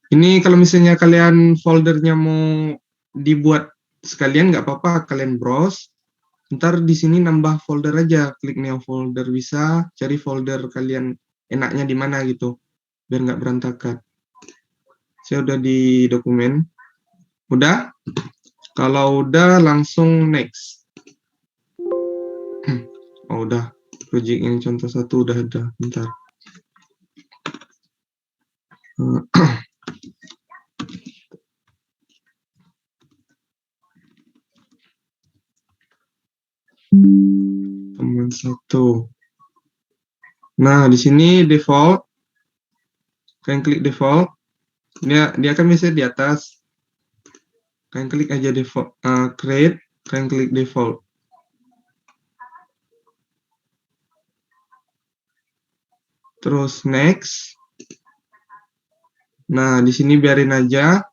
Ini kalau misalnya kalian foldernya mau dibuat sekalian nggak apa-apa, kalian browse. Ntar di sini nambah folder aja, klik new folder bisa, cari folder kalian enaknya di mana gitu, biar nggak berantakan. Saya udah di dokumen. Udah? Kalau udah langsung next. Oh udah, project yang contoh satu udah ada. Bentar. Teman satu. Nah, di sini default. Kalian klik default. Dia akan bisa di atas. Kalian klik aja default, create. Kalian klik default. Terus next. Nah, di sini biarin aja.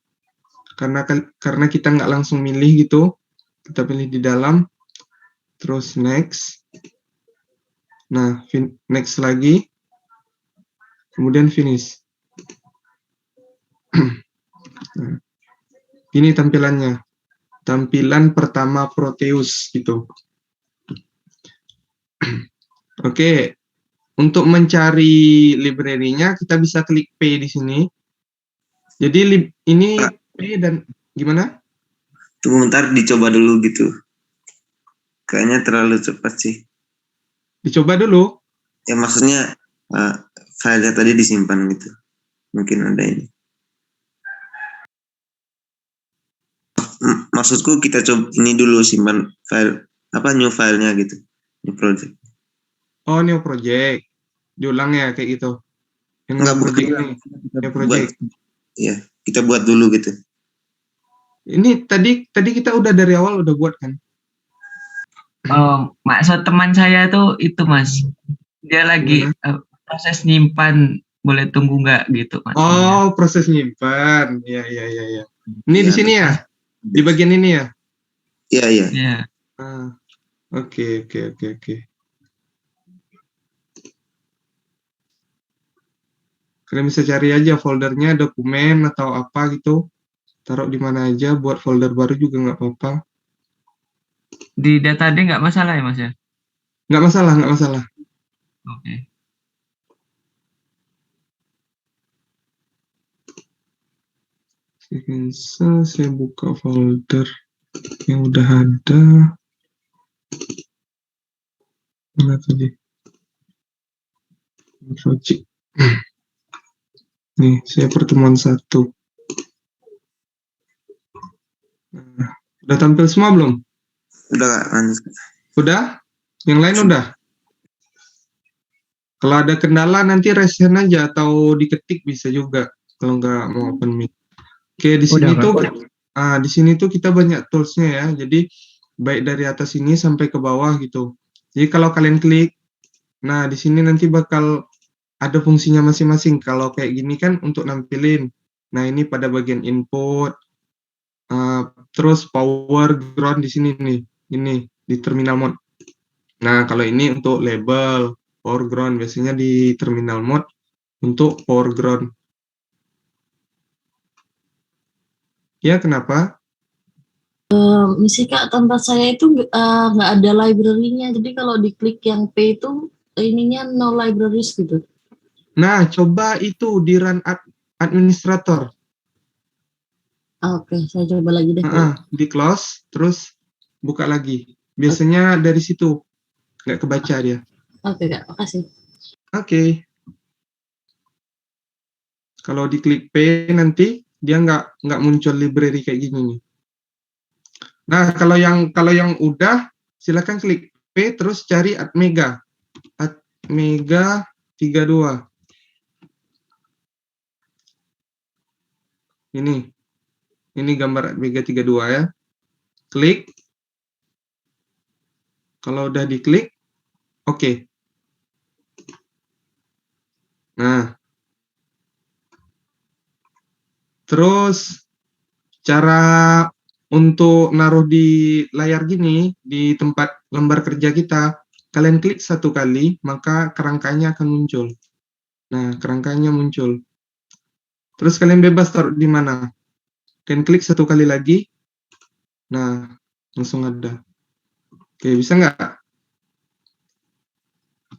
Karena kita nggak langsung milih gitu. Kita pilih di dalam. Terus next. Nah, next lagi. Kemudian finish. Nah, ini tampilannya. Tampilan pertama Proteus gitu. Oke, untuk mencari library-nya kita bisa klik P di sini. Jadi ini P dan gimana? Tunggu bentar, dicoba dulu gitu. Kayaknya terlalu cepat sih. Dicoba dulu. Ya maksudnya filenya tadi disimpan gitu. Mungkin ada ini. Maksudku kita coba ini dulu simpan file new filenya gitu, new project. Oh, new project. Diulang ya kayak gitu. Yang Enggak, new bukan. project ini. New project. Ya, kita buat dulu gitu. Ini tadi kita udah dari awal udah buat kan? Oh, maksud teman saya tuh itu Mas. Dia lagi proses nyimpan, boleh tunggu nggak gitu Mas. Oh, proses nyimpan. Ya. Ini Ya, di sini ya? Di bagian ini ya? Iya. Iya. Oke. Kalian bisa cari aja foldernya, dokumen atau apa gitu. Taruh di mana aja, buat folder baru juga nggak apa-apa. Di data D nggak masalah ya Mas ya? Nggak masalah. Oke. Bisa saya buka folder yang udah ada. Mana tadi? Project. Nih, saya pertemuan satu. Nah, udah tampil semua belum? Udah Kak, lanjut. Udah? Yang lain udah? Kalau ada kendala nanti resen aja atau diketik bisa juga kalau nggak mau open mic. Oke, di sini di sini tuh kita banyak toolsnya ya. Jadi baik dari atas ini sampai ke bawah gitu. Jadi kalau kalian klik, nah di sini nanti bakal ada fungsinya masing-masing. Kalau kayak gini kan untuk nampilin. Nah ini pada bagian input, terus power ground di sini nih, ini di terminal mode. Nah kalau ini untuk label power ground biasanya di terminal mode untuk power ground. Ya kenapa? Misi Kak, tempat saya itu nggak ada library-nya. Jadi kalau diklik yang P itu ininya no libraries gitu. Nah, coba itu di run administrator. Oke, saya coba lagi deh. Di close, terus buka lagi. Biasanya dari situ, nggak kebaca dia. Oke Kak, makasih. Oke. Kalau diklik P nanti dia nggak muncul library kayak gini nih. Nah, kalau yang udah silakan klik P terus cari Atmega. Atmega 32. Ini gambar Atmega 32 ya. Klik. Kalau udah diklik, oke. Nah, terus cara untuk naruh di layar gini, di tempat lembar kerja kita, kalian klik satu kali, maka kerangkanya akan muncul. Nah, kerangkanya muncul. Terus kalian bebas taruh di mana. Kalian klik satu kali lagi. Nah, langsung ada. Oke, bisa nggak?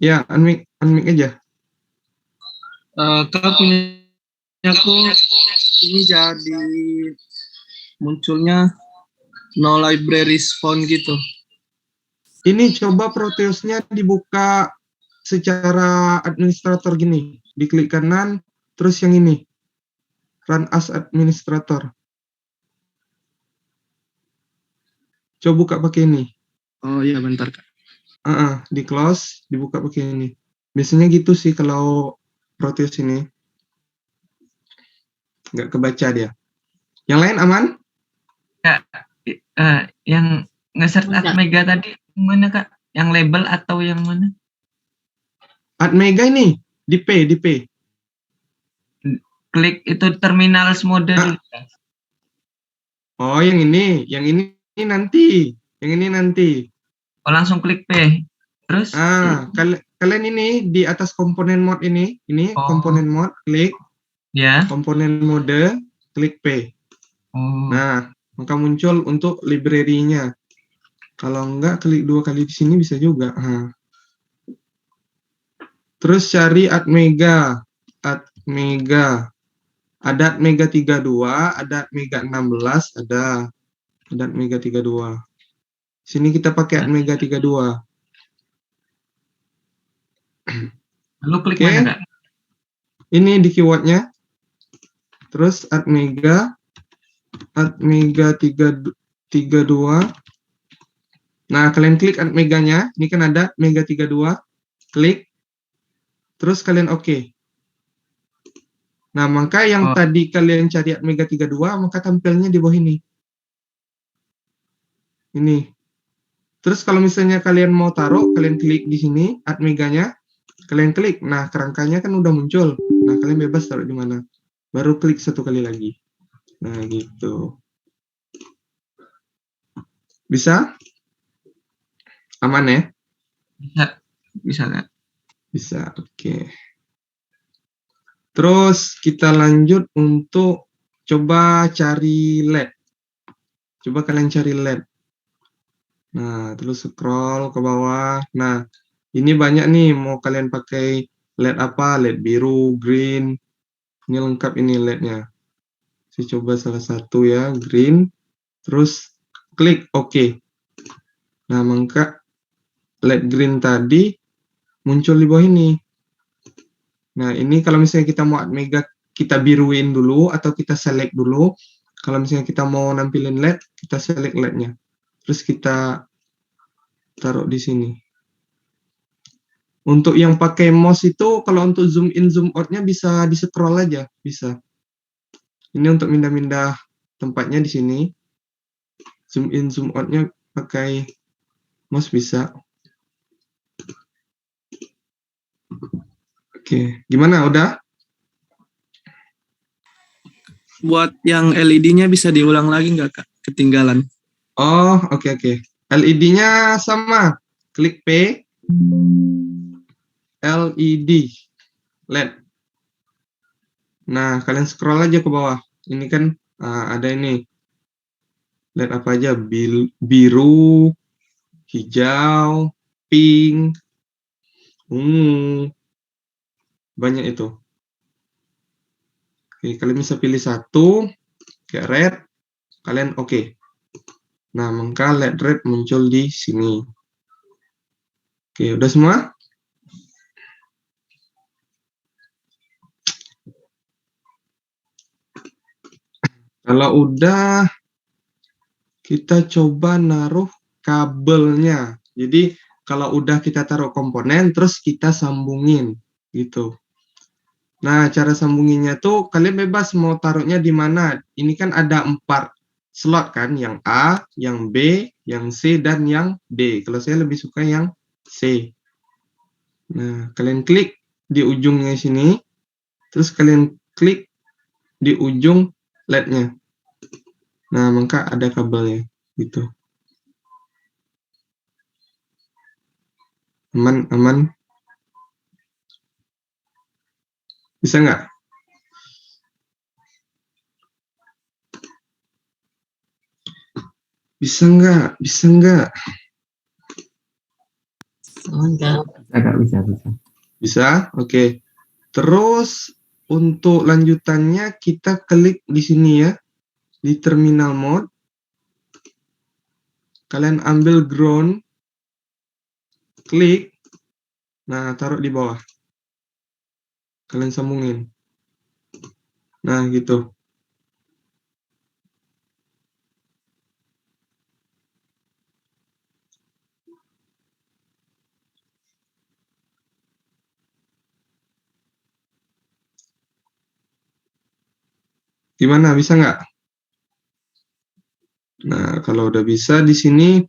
Ya, unmic aja. Kak punya aku ini jadi munculnya no libraries found gitu. Ini coba Proteusnya dibuka secara administrator gini. Diklik kanan, terus yang ini. Run as administrator. Coba buka pakai ini. Oh iya bentar Kak. Di close, dibuka pakai ini. Biasanya gitu sih kalau Proteus ini. Nggak kebaca dia. Yang lain aman? Kak, yang nge-search Atmega tadi mana Kak? Yang label atau yang mana? Atmega ini, di P. Klik itu terminal mode dulu. Oh, yang ini nanti. Yang ini nanti. Oh, langsung klik P. Terus? Kalian ini di atas komponen mode ini komponen mode, klik. Ya. Komponen mode, klik P. Nah, maka muncul untuk library-nya. Kalau enggak, klik 2 kali di sini bisa juga. Terus cari Atmega. Ada Atmega 32, ada Atmega 16, ada Atmega 32. Sini kita pakai Atmega 32. Lalu klik mana Kak? Ini di keywordnya. Terus Atmega 32. Nah, kalian klik Atmeganya. Ini kan ada Atmega 32. Klik. Terus kalian oke. Nah, maka yang tadi kalian cari Atmega 32, maka tampilnya di bawah ini. Ini. Terus kalau misalnya kalian mau taruh, kalian klik di sini, Atmeganya. Kalian klik. Nah, kerangkanya kan udah muncul. Nah, kalian bebas taruh di mana. Baru klik satu kali lagi. Nah, gitu. Bisa? Aman ya? Bisa Kak. Bisa, oke. Terus kita lanjut untuk coba cari LED. Coba kalian cari LED. Nah, terus scroll ke bawah. Nah, ini banyak nih, mau kalian pakai LED apa? LED biru, green. Ini lengkap ini LED-nya. Saya coba salah satu ya, green. Terus klik OK. Nah, maka LED green tadi muncul di bawah ini. Nah, ini kalau misalnya kita mau Atmega, kita biruin dulu atau kita select dulu. Kalau misalnya kita mau nampilin LED, kita select LED-nya. Terus kita taruh di sini. Untuk yang pakai mouse itu, kalau untuk zoom in, zoom out-nya bisa di-scroll aja, bisa. Ini untuk pindah-pindah tempatnya di sini. Zoom in, zoom out-nya pakai mouse bisa. Oke, gimana? Udah? Buat yang LED-nya bisa diulang lagi nggak Kak? Ketinggalan. Oh, oke. LED-nya sama. Klik P. LED. LED. Nah, kalian scroll aja ke bawah. Ini kan ada ini. LED apa aja? Biru, hijau, pink, ungu. Banyak itu. Oke, kalian bisa pilih satu. Kayak red. Kalian oke. Nah, maka LED red muncul di sini. Oke, udah semua? Kalau udah, kita coba naruh kabelnya. Jadi, kalau udah kita taruh komponen, terus kita sambungin, gitu. Nah, cara sambunginnya tuh, kalian bebas mau taruhnya di mana. Ini kan ada 4 slot kan, yang A, yang B, yang C, dan yang D. Kalau saya lebih suka yang C. Nah, kalian klik di ujungnya sini, terus kalian klik di ujung LED-nya. Nah, maka ada kabelnya, gitu. Aman. Bisa nggak? Bisa nggak? Bisa nggak? Enggak. Bisa. Bisa? Oke. Terus untuk lanjutannya kita klik di sini ya, di terminal mode. Kalian ambil ground, klik, nah taruh di bawah. Kalian sambungin. Nah gitu. Gimana? Bisa nggak? Nah, kalau udah bisa, di sini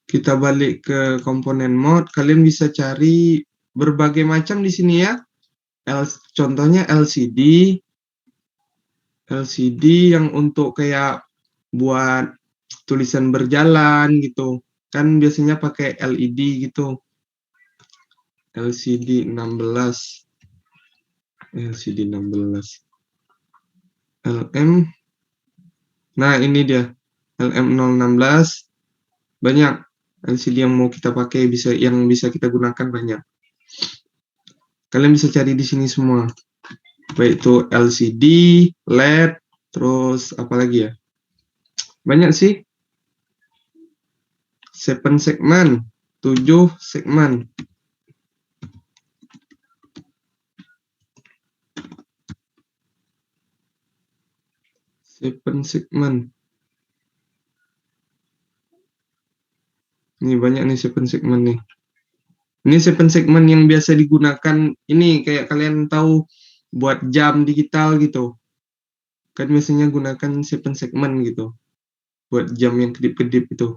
kita balik ke komponen mode. Kalian bisa cari berbagai macam di sini ya. Contohnya LCD yang untuk kayak buat tulisan berjalan gitu. Kan biasanya pakai LED gitu. LCD 16. LM. Nah, ini dia. LM016. Banyak LCD yang mau kita pakai, yang bisa kita gunakan banyak. Kalian bisa cari di sini semua. Baik itu LCD, LED, terus apa lagi ya? Banyak sih. 7 segmen, 7 segmen. Ini banyak nih 7 segmen nih. Ini 7 segmen yang biasa digunakan, ini kayak kalian tahu buat jam digital gitu. Kan biasanya gunakan 7 segmen gitu. Buat jam yang kedip-kedip itu.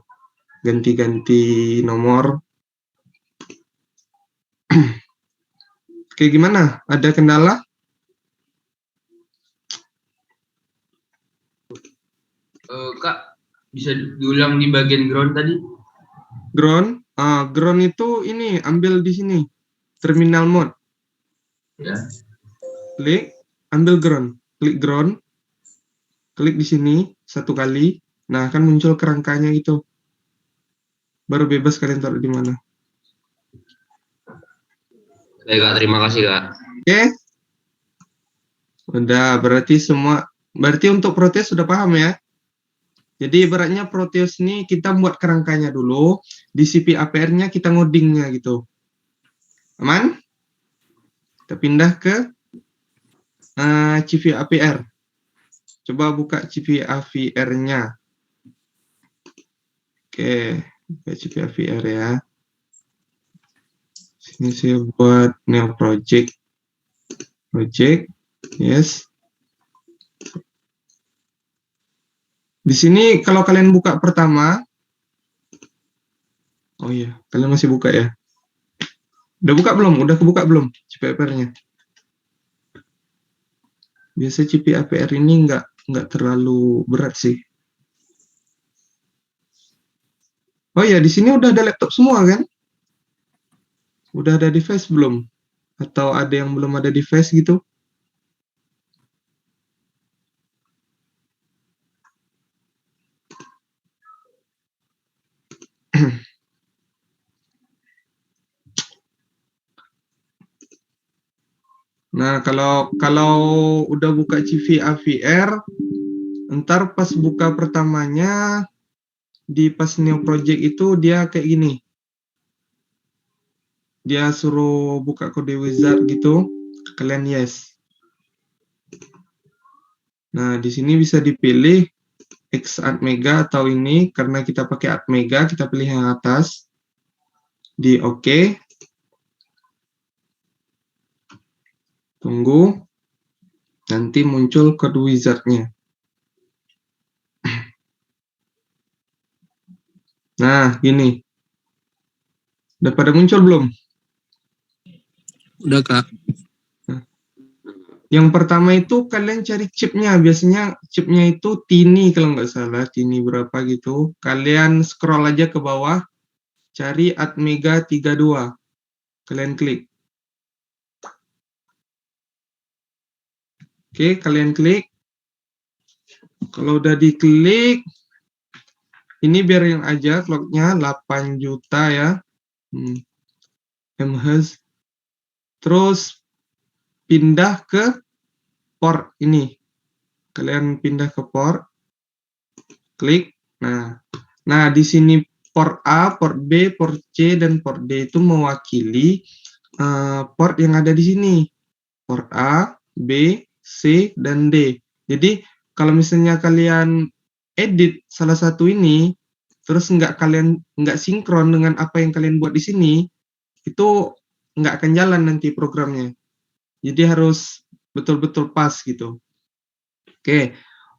Ganti-ganti nomor. Kayak gimana? Ada kendala? Kak, bisa diulang di bagian ground tadi? Ground? Ground itu ini, ambil di sini. Terminal mode. Ya. Klik, ambil ground. Klik ground. Klik di sini satu kali. Nah, akan muncul kerangkanya itu. Baru bebas kalian taruh di mana. Baik Kak, terima kasih Kak. Oke? Udah, berarti untuk Proteus sudah paham ya? Jadi ibaratnya Proteus ini kita buat kerangkanya dulu, di CP APR-nya kita ngodingnya gitu. Aman? Kita pindah ke CV APR. Coba buka CV APR-nya. Oke, buka CV APR ya. Sini saya buat new project. Yes. Di sini kalau kalian buka pertama, oh iya, kalian masih buka ya? Udah buka belum? Udah kebuka belum CP APR-nya? Biasa CP APR ini nggak terlalu berat sih. Oh iya, di sini udah ada laptop semua kan? Udah ada device belum? Atau ada yang belum ada device gitu? Nah, kalau udah buka CV AVR, ntar pas buka pertamanya di pas new project itu dia kayak gini. Dia suruh buka kode wizard gitu, kalian yes. Nah, di sini bisa dipilih X Atmega atau ini, karena kita pakai Atmega, kita pilih yang atas. Di OK. Tunggu. Nanti muncul kode wizard-nya. Nah, gini. Udah pada muncul belum? Udah Kak. Yang pertama itu kalian cari chipnya. Biasanya chipnya itu Tini kalau nggak salah. Tini berapa gitu. Kalian scroll aja ke bawah. Cari Atmega 32. Kalian klik. Oke, kalian klik. Kalau udah diklik, ini biarin aja clocknya 8 juta ya. mHz. Terus pindah ke port ini. Kalian pindah ke port, klik. Nah di sini port A, port B, port C, dan port D itu mewakili port yang ada di sini. Port A, B, C, dan D. Jadi kalau misalnya kalian edit salah satu ini, terus nggak sinkron dengan apa yang kalian buat di sini, itu nggak akan jalan nanti programnya. Jadi harus betul-betul pas gitu. Oke,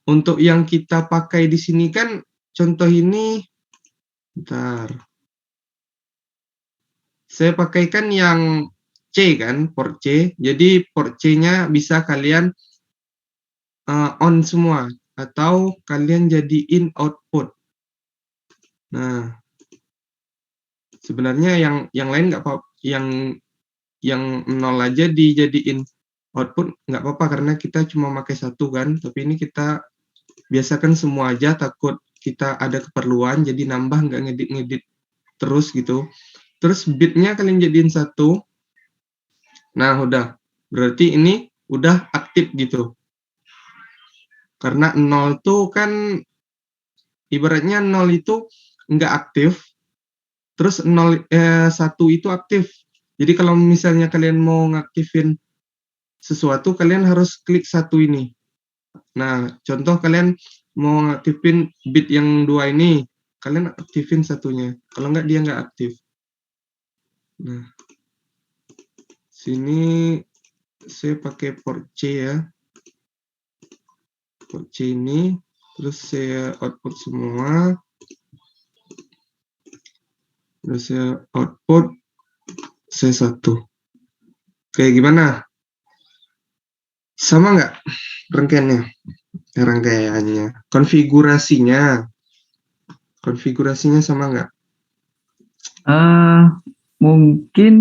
untuk yang kita pakai di sini kan contoh ini, bentar. Saya pakaikan yang C kan, port C. Jadi port C-nya bisa kalian on semua atau kalian jadiin output. Nah, sebenarnya yang lain nggak apa, yang 0 aja dijadiin output nggak apa-apa karena kita cuma pakai satu kan. Tapi ini kita biasakan semua aja, takut kita ada keperluan jadi nambah, nggak ngedit terus gitu. Terus bitnya kalian jadiin 1. Nah, udah. Berarti ini udah aktif gitu. Karena 0 tuh kan ibaratnya 0 itu nggak aktif. Terus 1 itu aktif. Jadi kalau misalnya kalian mau ngaktifin sesuatu, kalian harus klik 1 ini. Nah, contoh kalian mau ngaktifin bit yang 2 ini, kalian aktifin satunya. Kalau nggak, dia nggak aktif. Nah, sini saya pakai port C ya. Port C ini, terus saya output semua. Terus saya output C1. Kayak gimana? Sama nggak rangkaiannya? Konfigurasinya sama nggak? Mungkin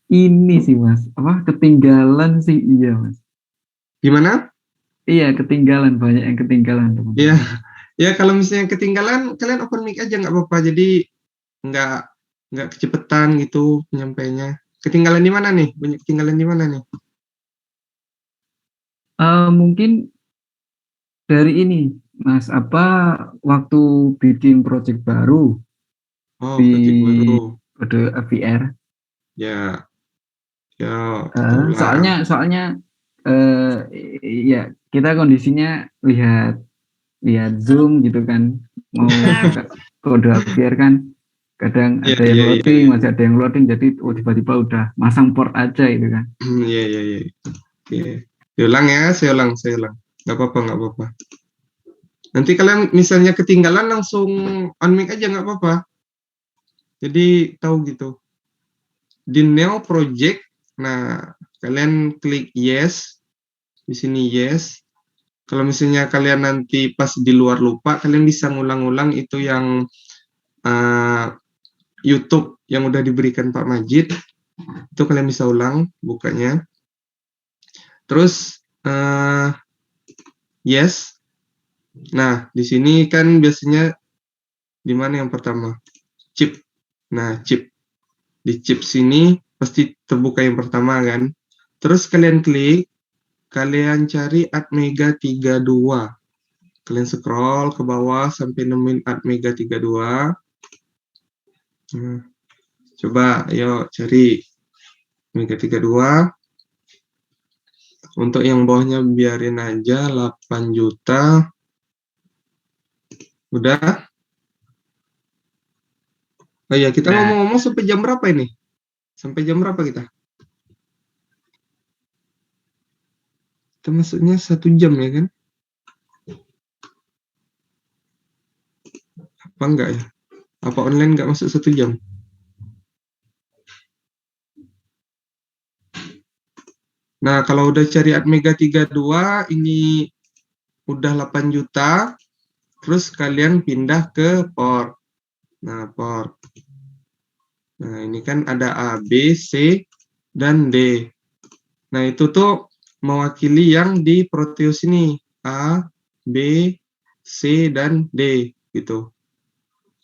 ini sih Mas, ketinggalan sih, iya Mas. Gimana? Iya, ketinggalan, banyak yang ketinggalan teman. Iya, ya kalau misalnya ketinggalan, kalian open mic aja nggak apa-apa. Jadi nggak kecepetan gitu penyampainya. Ketinggalan di mana nih? Banyak ketinggalan di mana nih? Mungkin dari ini Mas, waktu bikin project baru Oh, di project baru. kode AVR. Ya, kita ulang. Soalnya ya kita kondisinya lihat Zoom gitu kan, mau kode AVR kan kadang Iya, ada yang iya, loading, iya. masih ada yang loading, jadi tiba-tiba udah masang port aja gitu kan. Iya. Oke. Diulang ya, saya ulang. Nggak apa-apa. Nanti kalian misalnya ketinggalan langsung on mic aja, nggak apa-apa. Jadi tahu gitu. Di new project, nah kalian klik yes. Di sini yes. Kalau misalnya kalian nanti pas di luar lupa, kalian bisa ngulang-ulang itu yang YouTube yang udah diberikan Pak Majid. Itu kalian bisa ulang bukanya. Terus yes. Nah, di sini kan biasanya di mana yang pertama? Chip. Nah, chip. Di chip sini pasti terbuka yang pertama kan. Terus kalian klik, kalian cari Atmega 32. Kalian scroll ke bawah sampai nemuin Atmega 32. Coba ayo cari Atmega 32. Untuk yang bawahnya biarin aja 8 juta. Udah? Oh iya, kita ngomong-ngomong sampai jam berapa ini? Sampai jam berapa kita? Kita masuknya 1 jam ya kan? Apa enggak ya? Apa online enggak masuk 1 jam? Nah, kalau udah cari Atmega 32, ini udah 8 juta, terus kalian pindah ke port. Nah, port. Nah, ini kan ada A, B, C, dan D. Nah, itu tuh mewakili yang di Proteus ini. A, B, C, dan D, gitu.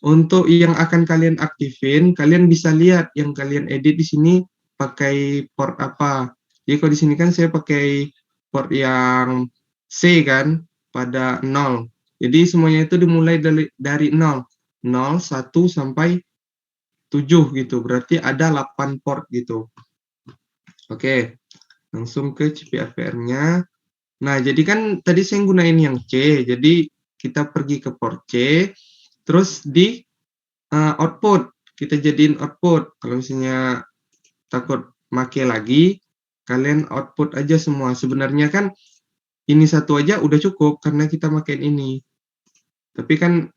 Untuk yang akan kalian aktifin, kalian bisa lihat yang kalian edit di sini pakai port apa. Jadi kalau di sini kan saya pakai port yang C kan, pada 0. Jadi semuanya itu dimulai dari 0. 0, 1 sampai 7 gitu. Berarti ada 8 port gitu. Oke, langsung ke CPRPR-nya. Nah, jadi kan tadi saya gunain yang C. Jadi kita pergi ke port C, terus di output. Kita jadiin output. Kalau misalnya takut make lagi, kalian output aja semua. Sebenarnya kan ini satu aja udah cukup karena kita makin ini. Tapi kan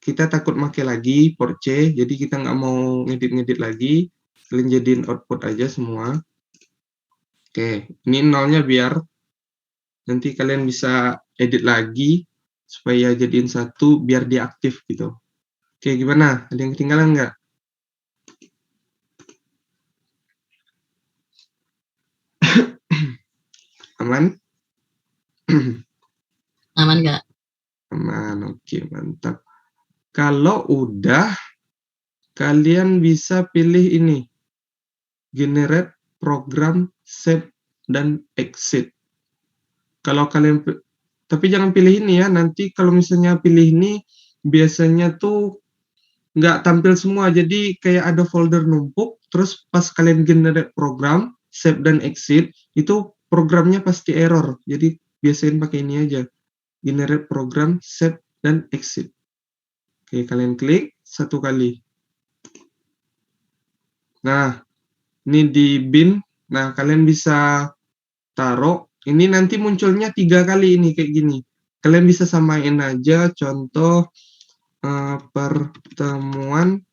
kita takut make lagi port C, jadi kita nggak mau ngedit-ngedit lagi. Kalian jadiin output aja semua. Oke, ini nolnya biar nanti kalian bisa edit lagi supaya jadiin satu biar dia aktif gitu. Oke, gimana? Ada yang ketinggalan nggak? Aman? Aman nggak? Aman, oke, mantap. Kalau udah, kalian bisa pilih ini. Generate program, save, dan exit. Kalau kalian, tapi jangan pilih ini ya, nanti kalau misalnya pilih ini, biasanya tuh nggak tampil semua, jadi kayak ada folder numpuk, terus pas kalian generate program, save dan exit, itu programnya pasti error, jadi biasain pakai ini aja, generate program, save, dan exit. Oke, kalian klik satu kali. Nah, ini di bin, nah kalian bisa taruh, ini nanti munculnya 3 kali ini kayak gini. Kalian bisa samain aja, contoh pertemuan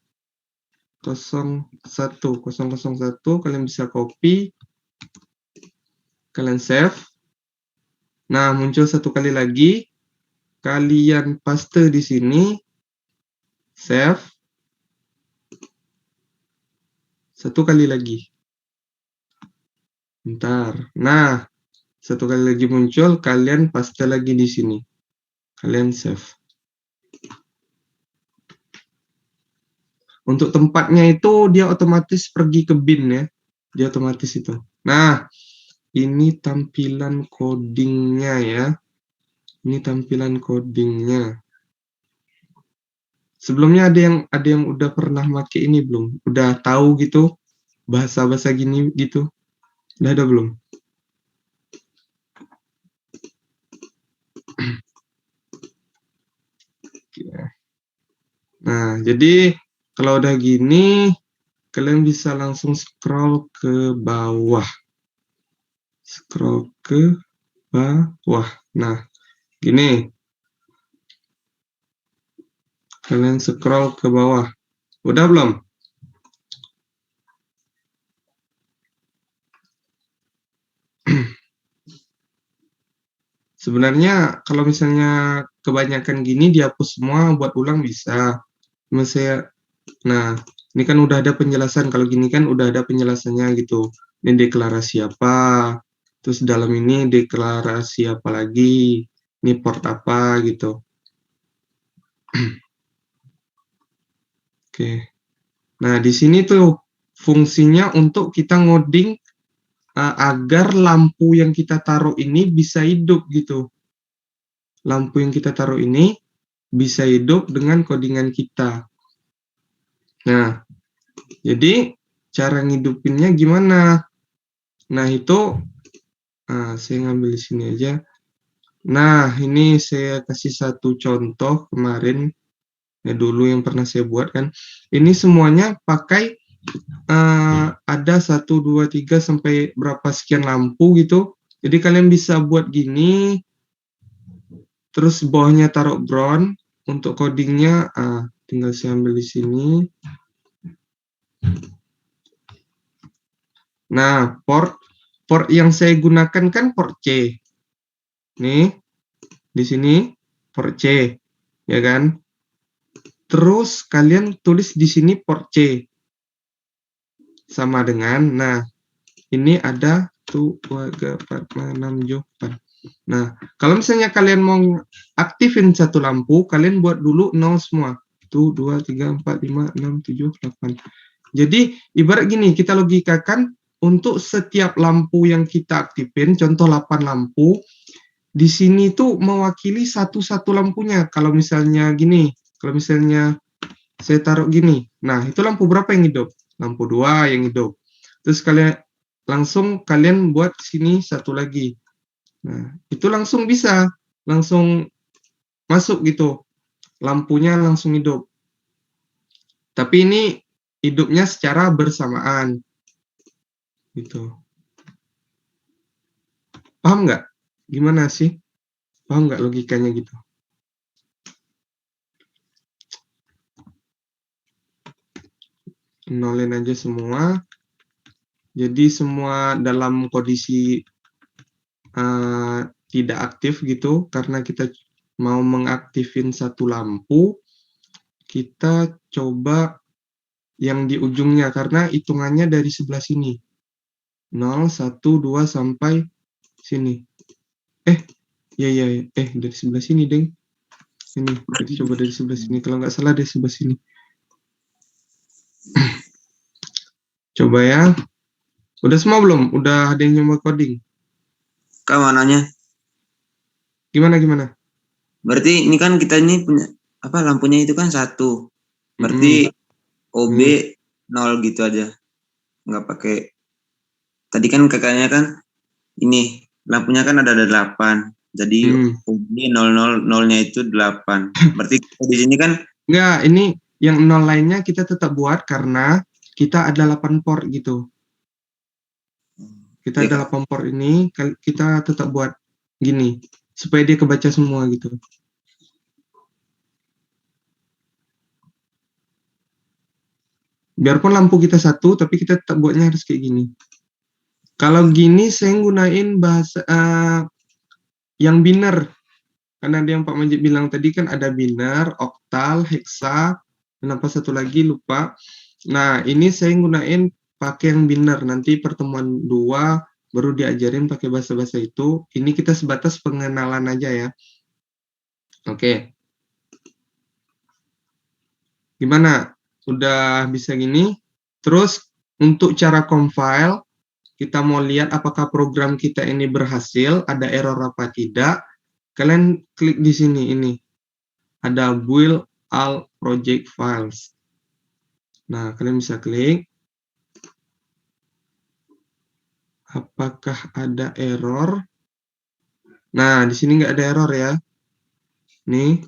001, kalian bisa copy, kalian save. Nah, muncul satu kali lagi, kalian paste di sini, save, satu kali lagi. Bentar. Nah, satu kali lagi muncul, kalian paste lagi di sini. Kalian save. Untuk tempatnya itu dia otomatis pergi ke bin ya. Dia otomatis itu. Nah, ini tampilan codingnya ya. Ini tampilan codingnya. Sebelumnya ada yang udah pernah make ini belum? Udah tahu gitu bahasa-bahasa gini gitu? Udah ada belum? Nah, jadi kalau udah gini, kalian bisa langsung scroll ke bawah. Scroll ke bawah. Nah, gini. Kalian scroll ke bawah. Udah belum? Sebenarnya kalau misalnya kebanyakan gini dihapus semua, buat ulang bisa. Nah, ini kan udah ada penjelasan. Kalau gini kan udah ada penjelasannya gitu. Ini deklarasi apa, terus dalam ini deklarasi apa lagi, ini port apa gitu. Oke. Nah, di sini tuh fungsinya untuk kita ngoding agar lampu yang kita taruh ini bisa hidup gitu. Lampu yang kita taruh ini bisa hidup dengan codingan kita. Nah, jadi cara ngidupinnya gimana? Nah, itu saya ngambil di sini aja. Nah, ini saya kasih satu contoh kemarin ya dulu yang pernah saya buat kan. Ini semuanya pakai ada 1, 2, 3 sampai berapa sekian lampu gitu. Jadi kalian bisa buat gini. Terus bawahnya taruh ground. Untuk codingnya tinggal saya ambil di sini. Nah, port yang saya gunakan kan port C. Nih, di sini port C, ya kan? Terus kalian tulis di sini port C. Sama dengan, nah, ini ada 1, 2, 3, 4, 5, 6, 7, 8. Nah, kalau misalnya kalian mau aktifin satu lampu, kalian buat dulu 0 semua. 1, 2, 3, 4, 5, 6, 7, 8. Jadi ibarat gini, kita logikakan untuk setiap lampu yang kita aktifin, contoh 8 lampu, di sini tuh mewakili satu-satu lampunya. Kalau misalnya gini, kalau misalnya saya taruh gini, nah itu lampu berapa yang hidup? Lampu 2 yang hidup. Terus kalian buat sini satu lagi. Nah, itu langsung bisa, langsung masuk gitu. Lampunya langsung hidup. Tapi ini hidupnya secara bersamaan. Gitu. Paham nggak? Gimana sih? Paham nggak logikanya gitu? Nolin aja semua. Jadi semua dalam kondisi tidak aktif gitu, karena kita mau mengaktifin satu lampu, kita coba yang di ujungnya, karena hitungannya dari sebelah sini. 0, 1, 2, sampai sini. Dari sebelah sini, Deng. Ini, jadi coba dari sebelah sini. Kalau nggak salah dari sebelah sini. Coba ya. Udah semua belum? Udah ada yang nyoba coding? Kak mananya? Gimana? Berarti ini kan kita ini punya apa lampunya itu kan 1. Berarti OB 0 gitu aja. Nggak pakai. Tadi kan kakaknya kan ini lampunya kan ada 8. Jadi OB 0nya itu 8. Berarti di sini kan enggak, ini yang 0 lainnya kita tetap buat karena kita ada 8 port gitu. Kita ada 8 port ini, kita tetap buat gini, supaya dia kebaca semua gitu. Biarpun lampu kita 1, tapi kita tetap buatnya harus kayak gini. Kalau gini saya gunain bahasa yang biner. Karena ada yang Pak Majid bilang tadi kan ada biner, oktal, heksa, dan apa satu lagi lupa. Nah, ini saya gunain pakai yang biner. Nanti pertemuan 2 baru diajarin pakai bahasa-bahasa itu. Ini kita sebatas pengenalan aja ya. Oke. Gimana? Udah bisa gini? Terus untuk cara compile, kita mau lihat apakah program kita ini berhasil, ada error apa tidak. Kalian klik di sini, ini. Ada build all project files. Nah, kalian bisa klik. Apakah ada error? Nah, di sini nggak ada error ya. Nih,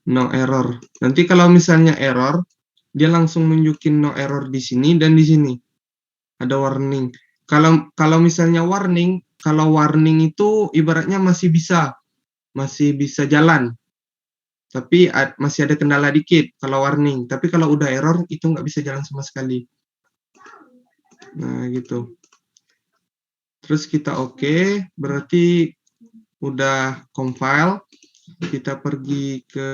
no error. Nanti kalau misalnya error, dia langsung nunjukin no error di sini dan di sini. Ada warning. Kalau misalnya warning, kalau warning itu ibaratnya masih bisa jalan. Tapi masih ada kendala dikit kalau warning. Tapi kalau udah error, itu nggak bisa jalan sama sekali. Nah, gitu. Terus kita oke, berarti udah compile. Kita pergi ke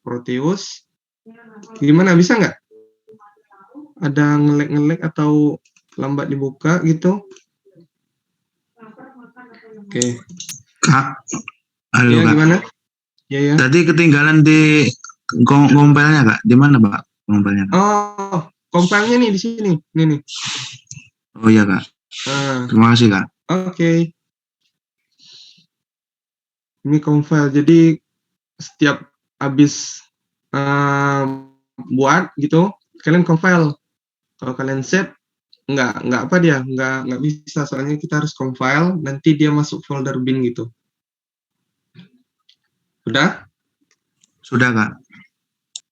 Proteus. Gimana, bisa nggak? Ada nge-lag atau lambat dibuka gitu? Oke. Kak, halo Ya, Kak. gimana? Ya. Tadi ketinggalan di compile-nya Kak. Di mana Pak compile-nya? Oh, compile-nya nih di sini. Nih. Oh iya Kak. Terima kasih Kak. Oke. Ini compile. Jadi setiap habis buat gitu, kalian compile. Kalau kalian save, nggak bisa, soalnya kita harus compile, nanti dia masuk folder bin gitu. Udah? Sudah Kak.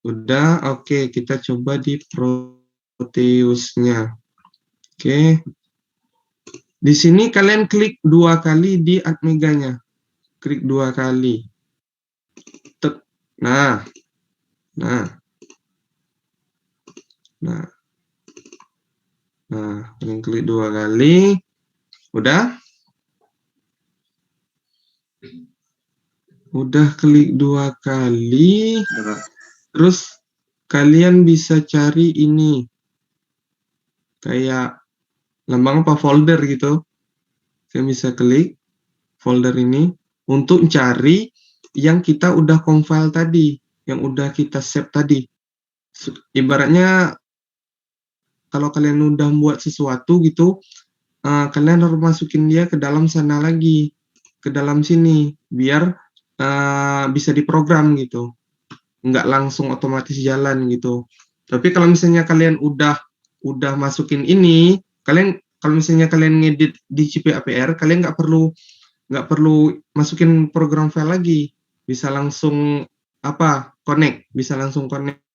Udah, oke. Kita coba di Proteus-nya. Oke. Di sini kalian klik 2 kali di Atmega-nya. Klik 2 kali. Nah. Kalian klik 2 kali. Udah? Udah klik 2 kali. Terus kalian bisa cari ini. Kayak lambang apa, folder gitu. Kalian bisa klik folder ini untuk cari yang kita udah compile tadi. yang udah kita save tadi. Ibaratnya kalau kalian udah buat sesuatu gitu, kalian harus masukin dia ke dalam sana lagi, ke dalam sini, biar bisa diprogram gitu, nggak langsung otomatis jalan gitu. Tapi kalau misalnya kalian udah masukin ini, kalian kalau misalnya kalian ngedit di CPAPR, kalian nggak perlu masukin program file lagi, bisa langsung bisa langsung connect.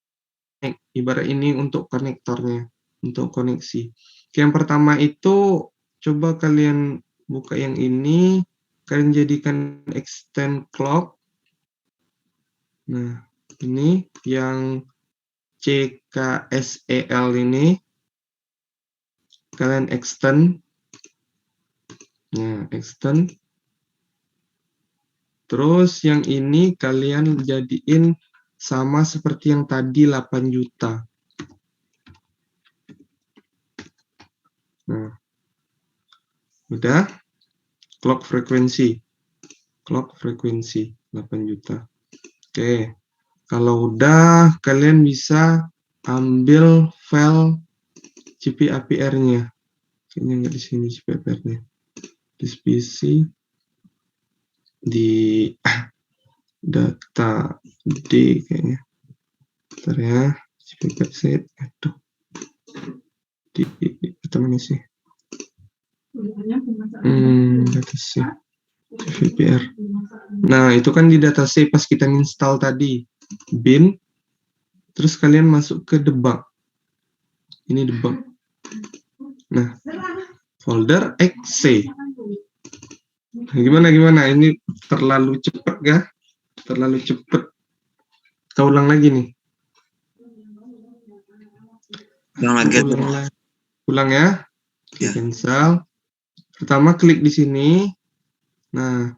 Ibarat ini untuk konektornya, untuk koneksi. Yang pertama itu coba kalian buka yang ini, kalian jadikan extend clock. Nah, ini yang CKSEL ini kalian extend. Nah, extend. Terus yang ini kalian jadiin sama seperti yang tadi 8 juta. Nah, udah. Clock frekuensi 8 juta. Oke, kalau udah kalian bisa ambil file CPAPR-nya. Kayaknya nggak di sini CPAPR-nya. Di PC, di data D kayaknya. Bentar ya, CPAPR set. Aduh. Di mana sih? Data C. CPAPR. Nah, itu kan di data C pas kita install tadi. Bin. Terus kalian masuk ke debug. Ini debug. Nah, folder exe. Gimana? Ini terlalu cepat gak? Terlalu cepat. Kita ulang lagi nih. Ulang ya. Oke, cancel. Pertama klik di sini. Nah,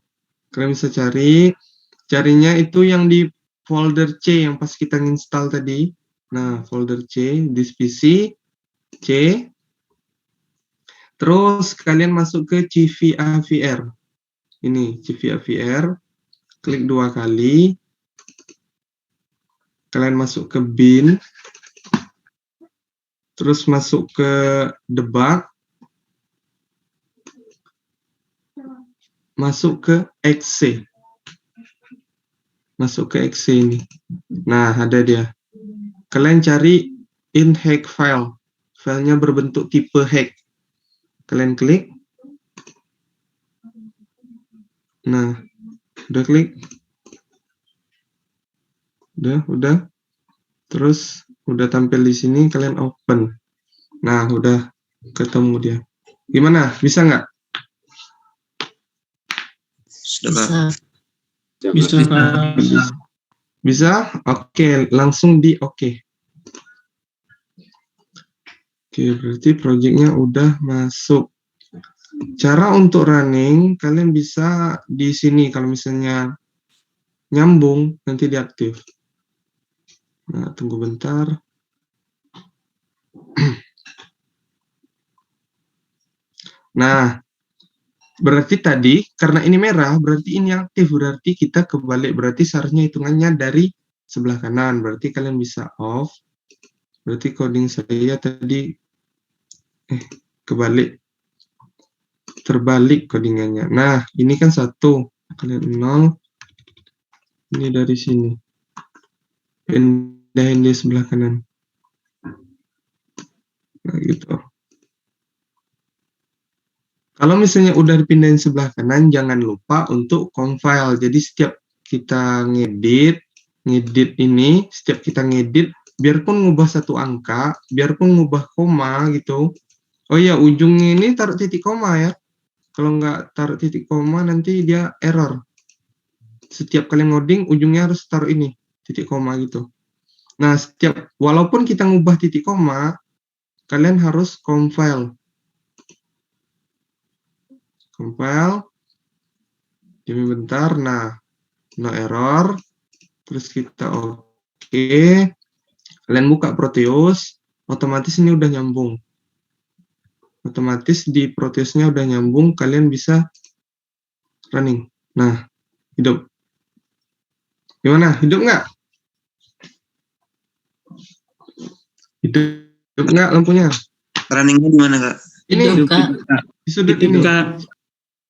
kalian bisa carinya itu yang di folder C yang pas kita install tadi. Nah, folder C, this PC, C. Terus kalian masuk ke CVAVR. Ini CVAVR. Klik 2 kali. Kalian masuk ke bin. Terus masuk ke debug. Masuk ke exe. Masuk ke exe ini. Nah, ada dia. Kalian cari in hack file. Filenya berbentuk tipe hack. Kalian klik. Nah, udah klik. Udah. Terus udah tampil di sini, kalian open. Nah, udah ketemu dia. Gimana? Bisa nggak? Bisa? Oke, langsung di oke. Oke, berarti projectnya udah masuk. Cara untuk running, kalian bisa di sini. Kalau misalnya nyambung, nanti diaktif. Nah, tunggu bentar. Nah, berarti tadi, karena ini merah, berarti ini aktif. Berarti kita kebalik. Berarti seharusnya hitungannya dari sebelah kanan. Berarti kalian bisa off. Berarti coding saya tadi kebalik. Terbalik codingannya. Nah, ini kan 1. Kalian 0. Ini dari sini. Pindahin di sebelah kanan. Nah, gitu. Kalau misalnya udah dipindahin sebelah kanan, jangan lupa untuk compile. Jadi setiap kita ngedit ini, setiap kita ngedit, biarpun ngubah satu angka, biarpun ngubah koma gitu. Oh iya, ujungnya ini taruh titik koma ya. Kalau nggak taruh titik koma, nanti dia error. Setiap kali ngoding, ujungnya harus taruh ini, titik koma gitu. Nah, walaupun kita ngubah titik koma, kalian harus compile. Jadi bentar. Nah, no error. Terus kita oke. Kalian buka Proteus, otomatis ini udah nyambung. Otomatis di Proteusnya udah nyambung, kalian bisa running. Nah, hidup. Gimana? Hidup nggak? Hidup nggak lampunya? Runningnya di mana Kak? Ini Hidup, Kak. di sudut ini. Kak. Oke.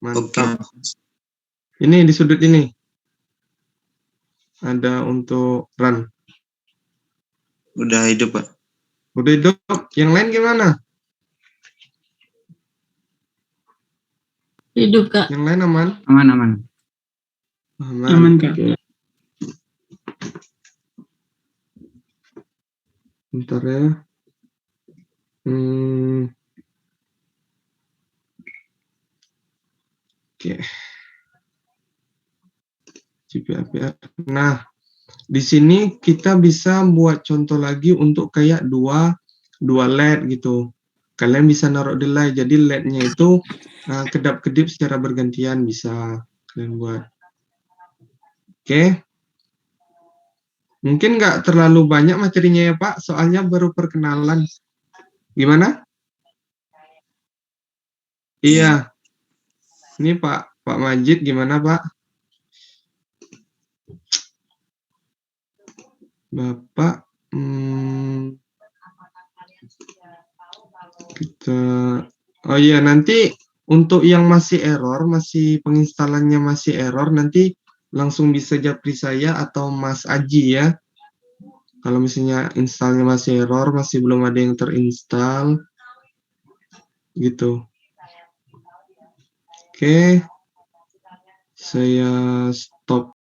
Mantap. Ini di sudut ini. Ada untuk run. Udah hidup Pak. Udah hidup. Yang lain gimana? Hidup, Kak. Yang lain aman? Aman, aman. Aman, Kak. Oke. Bentar ya. Oke. GPAPR. Nah, di sini kita bisa buat contoh lagi untuk kayak dua LED gitu. Kalian bisa naruh delay. Jadi LED-nya itu kedap-kedip secara bergantian bisa kalian buat. Oke. Mungkin nggak terlalu banyak materinya ya Pak, soalnya baru perkenalan. Gimana? Iya. Ini Pak Majid gimana Pak? Bapak, kita, oh iya nanti untuk yang masih error, masih penginstalannya masih error, nanti langsung bisa japri saya atau Mas Aji ya. Kalau misalnya installnya masih error, masih belum ada yang terinstall, gitu. Oke, saya stop.